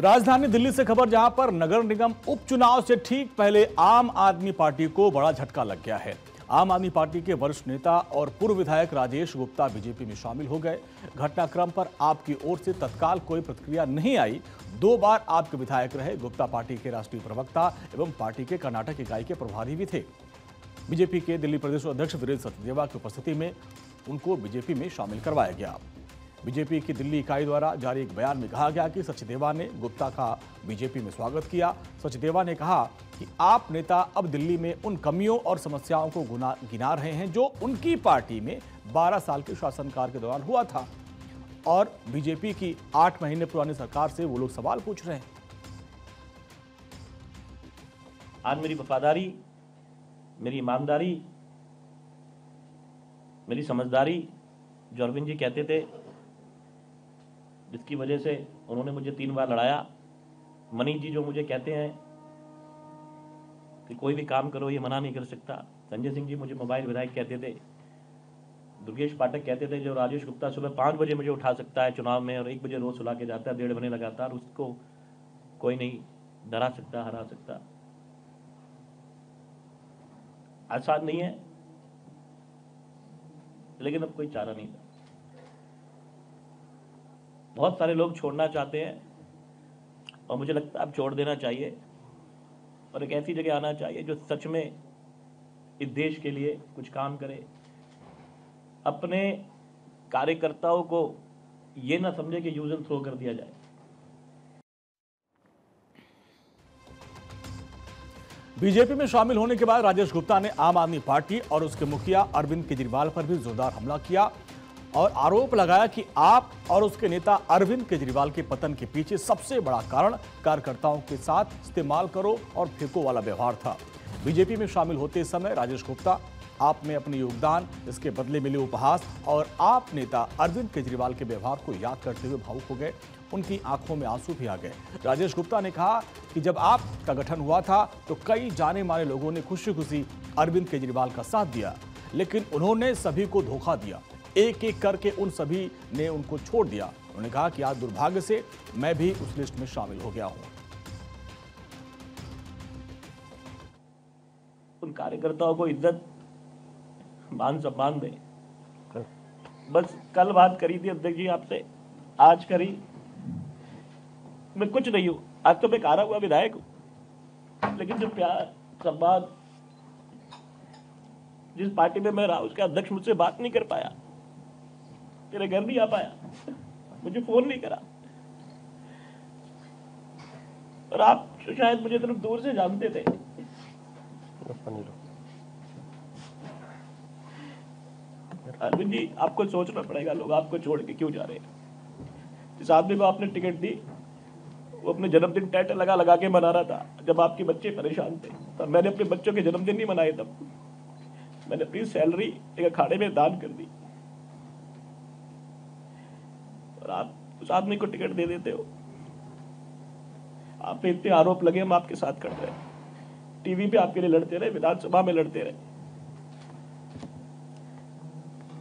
राजधानी दिल्ली से खबर, जहां पर नगर निगम उपचुनाव से ठीक पहले आम आदमी पार्टी को बड़ा झटका लग गया है। आम आदमी पार्टी के वरिष्ठ नेता और पूर्व विधायक राजेश गुप्ता बीजेपी में शामिल हो गए। घटनाक्रम पर आपकी ओर से तत्काल कोई प्रतिक्रिया नहीं आई। 2 बार आपके विधायक रहे गुप्ता पार्टी के राष्ट्रीय प्रवक्ता एवं पार्टी के कर्नाटक इकाई के प्रभारी भी थे। बीजेपी के दिल्ली प्रदेश अध्यक्ष वीरेंद्र सचदेवा की उपस्थिति में उनको बीजेपी में शामिल करवाया गया। बीजेपी की दिल्ली इकाई द्वारा जारी एक बयान में कहा गया कि सचदेवा ने गुप्ता का बीजेपी में स्वागत किया। सचदेवा ने कहा कि आप नेता अब दिल्ली में उन कमियों और समस्याओं को गिना रहे हैं जो उनकी पार्टी में 12 साल के शासनकाल के दौरान हुआ था, और बीजेपी की 8 महीने पुरानी सरकार से वो लोग सवाल पूछ रहे हैं। आज मेरी वफादारी, मेरी ईमानदारी, मेरी समझदारी, जो अरविंद जी कहते थे, जिसकी वजह से उन्होंने मुझे 3 बार लड़ाया। मनीष जी जो मुझे कहते हैं कि कोई भी काम करो ये मना नहीं कर सकता। संजय सिंह जी मुझे मोबाइल विधायक कहते थे। दुर्गेश पाठक कहते थे जो राजेश गुप्ता सुबह 5 बजे मुझे उठा सकता है चुनाव में और 1 बजे रोज सुला के जाता है 1.5 महीने लगातार, उसको कोई नहीं डरा सकता, हरा सकता। आसान नहीं है, लेकिन अब कोई चारा नहीं था। बहुत सारे लोग छोड़ना चाहते हैं और मुझे लगता है अब छोड़ देना चाहिए और एक ऐसी जगह आना चाहिए जो सच में इस देश के लिए कुछ काम करे। अपने कार्यकर्ताओं को ये ना समझे कि यूज एंड थ्रो कर दिया जाए। बीजेपी में शामिल होने के बाद राजेश गुप्ता ने आम आदमी पार्टी और उसके मुखिया अरविंद केजरीवाल पर भी जोरदार हमला किया और आरोप लगाया कि आप और उसके नेता अरविंद केजरीवाल के पतन के पीछे सबसे बड़ा कारण कार्यकर्ताओं के साथ इस्तेमाल करो और फेंको वाला व्यवहार था। बीजेपी में शामिल होते समय राजेश गुप्ता आप में अपने योगदान, इसके बदले मिले उपहास और आप नेता अरविंद केजरीवाल के व्यवहार को याद करते हुए भावुक हो गए। उनकी आंखों में आंसू भी आ गए। राजेश गुप्ता ने कहा कि जब आपका गठन हुआ था तो कई जाने माने लोगों ने खुशी खुशी अरविंद केजरीवाल का साथ दिया, लेकिन उन्होंने सभी को धोखा दिया। एक एक करके उन सभी ने उनको छोड़ दिया। उन्होंने कहा कि आज दुर्भाग्य से मैं भी उस लिस्ट में शामिल हो गया हूं। उन कार्यकर्ताओं को इज्जत, मान सम्मान दें। बस कल बात करी थी अध्यक्ष जी आपसे, आज करी। मैं कुछ नहीं हूं, आज तो मैं एक हारा हुआ विधायक हूं, लेकिन जो प्यार, सम्मान, जिस पार्टी में मैं रहा उसका अध्यक्ष मुझसे बात नहीं कर पाया, तेरे घर नहीं आ पाया, मुझे फोन नहीं करा, और आप शायद मुझे तरफ दूर से जानते थे। अरविंद जी, आपको सोचना पड़ेगा लोग आपको छोड़ के क्यों जा रहे हैं। जिस आदमी को आपने टिकट दी वो अपने जन्मदिन टैटू लगा लगा के मना रहा था जब आपके बच्चे परेशान थे। तो मैंने अपने बच्चों के जन्मदिन नहीं मनाए, तब मैंने अपनी सैलरी एक अखाड़े में दान कर दी, और आप उस आदमी को टिकट दे देते हो। आप पे इतने आरोप लगे, हम आपके साथ करते रहे, टीवी पे आपके लिए लड़ते रहे, विधानसभा में लड़ते रहे।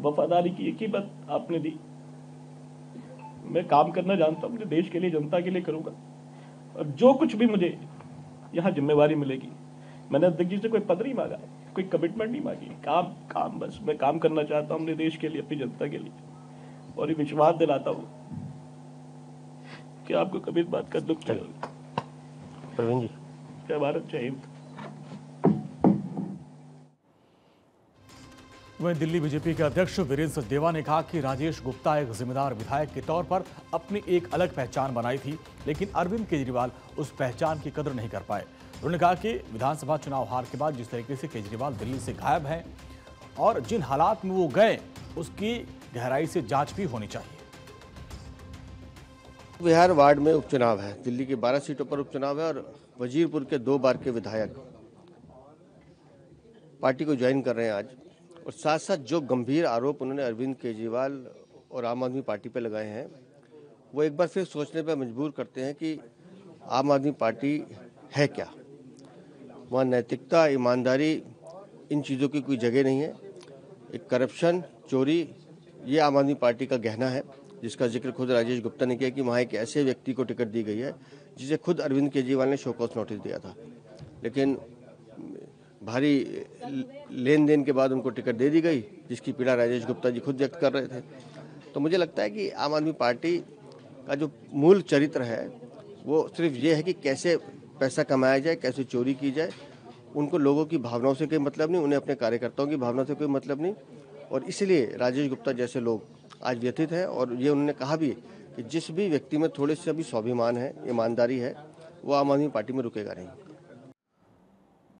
वफादारी की एक ही बात आपने दी, मैं काम करना जानता हूं, मुझे देश के लिए, जनता के लिए करूंगा, और जो कुछ भी मुझे यहाँ जिम्मेवारी मिलेगी। मैंने अध्यक्ष जी से कोई पद नहीं मांगा, कोई कमिटमेंट नहीं मांगी, काम बस मैं काम करना चाहता हूँ अपने देश के लिए, अपनी जनता के लिए, और ये विश्वास दिलाता हूँ कि आपको कभी इस बात का दुख नहीं होगा। प्रवीण जी, जय भारत, जय हिंद। वहीं दिल्ली बीजेपी के अध्यक्ष वीरेंद्र सचदेवा ने कहा कि राजेश गुप्ता एक जिम्मेदार विधायक के तौर पर अपनी एक अलग पहचान बनाई थी, लेकिन अरविंद केजरीवाल उस पहचान की कदर नहीं कर पाए। उन्होंने कहा कि विधानसभा चुनाव हार के बाद जिस तरीके से केजरीवाल दिल्ली से गायब हैं और जिन हालात में वो गए उसकी गहराई से जांच भी होनी चाहिए। बिहार वार्ड में उपचुनाव है, दिल्ली की 12 सीटों पर उपचुनाव है और वजीरपुर के 2 बार के विधायक पार्टी को ज्वाइन कर रहे हैं आज, और साथ साथ जो गंभीर आरोप उन्होंने अरविंद केजरीवाल और आम आदमी पार्टी पर लगाए हैं वो एक बार फिर सोचने पर मजबूर करते हैं कि आम आदमी पार्टी है क्या। वहाँ नैतिकता, ईमानदारी, इन चीज़ों की कोई जगह नहीं है। एक करप्शन, चोरी, ये आम आदमी पार्टी का गहना है, जिसका जिक्र खुद राजेश गुप्ता ने किया कि वहाँ एक ऐसे व्यक्ति को टिकट दी गई है जिसे खुद अरविंद केजरीवाल ने शो कॉज नोटिस दिया था, लेकिन भारी लेन देन के बाद उनको टिकट दे दी गई, जिसकी पीड़ा राजेश गुप्ता जी खुद व्यक्त कर रहे थे। तो मुझे लगता है कि आम आदमी पार्टी का जो मूल चरित्र है वो सिर्फ ये है कि कैसे पैसा कमाया जाए, कैसे चोरी की जाए। उनको लोगों की भावनाओं से कोई मतलब नहीं, उन्हें अपने कार्यकर्ताओं की भावना से कोई मतलब नहीं, और इसलिए राजेश गुप्ता जैसे लोग आज व्यथित हैं। और ये उन्होंने कहा भी कि जिस भी व्यक्ति में थोड़े से भी स्वाभिमान है, ईमानदारी है, वो आम आदमी पार्टी में रुकेगा नहीं।